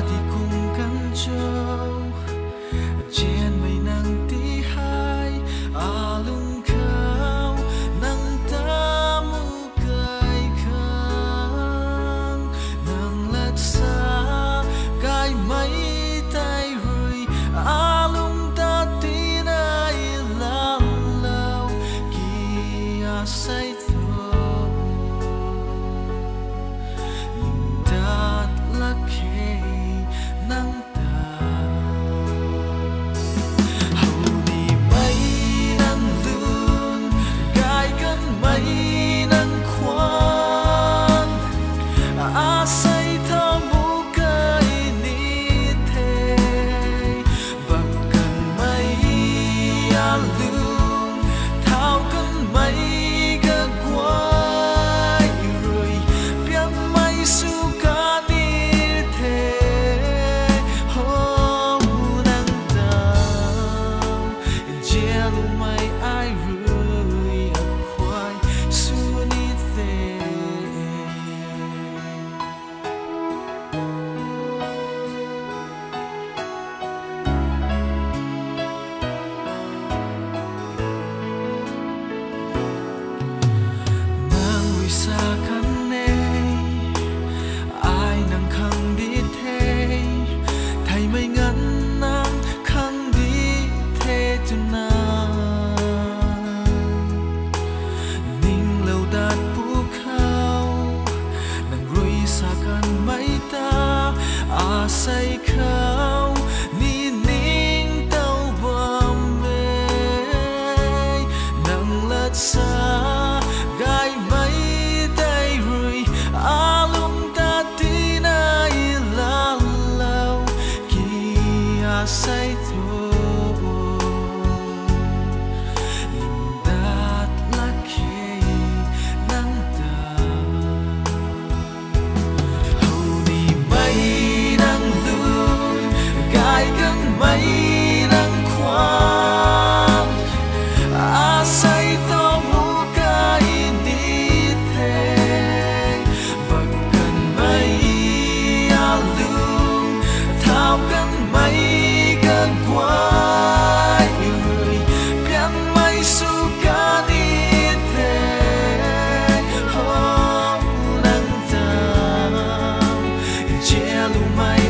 thì cùng căn châu trên mây nắng tí hai lung khao nắng ta mu cay khang nắng lật xa cái mây tay rơi lung ta tí nay làm lâu kia say say khao ni ning tàu bom bê nắng lật xa gai mây tay rui lung ta tí nay la lâu kia say mây nắng khoan say to mu cái đi thế bậc cần mây lung thao cần mây gần quay người biển mây su cả đi thế hôm nắng tàng che lu mây